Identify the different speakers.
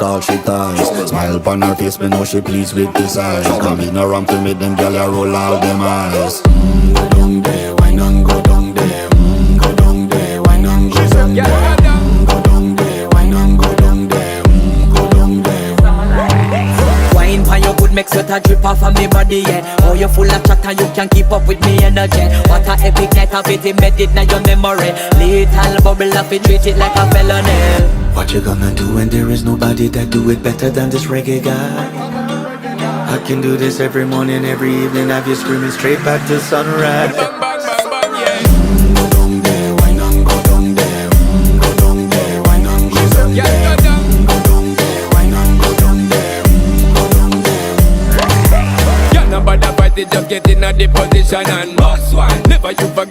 Speaker 1: all she ties. Smile upon her face, me know she pleased with this eyes. Come in around to make them gyal a roll out them eyes. Go down there, why not go down there? Go down there, why not go down there? Go down there, why not go down there? Go down there.
Speaker 2: Wine pan your good make sweat a drip off of me body, yeah. Oh, you full of chatter, you can keep up with me energy. What a epic night of it, embedded in your memory. Little bubble of it, treat it like a felony.
Speaker 3: What you gonna do when there is nobody that do it better than this reggae guy? I can do this every morning, every evening, have you screaming straight back to sunrise.
Speaker 1: Go down there, why not go down there? Go down there, why not go down there? Go down there, why not go down there? Go down there.
Speaker 4: Yeah, nobody fight it, just get in a the position and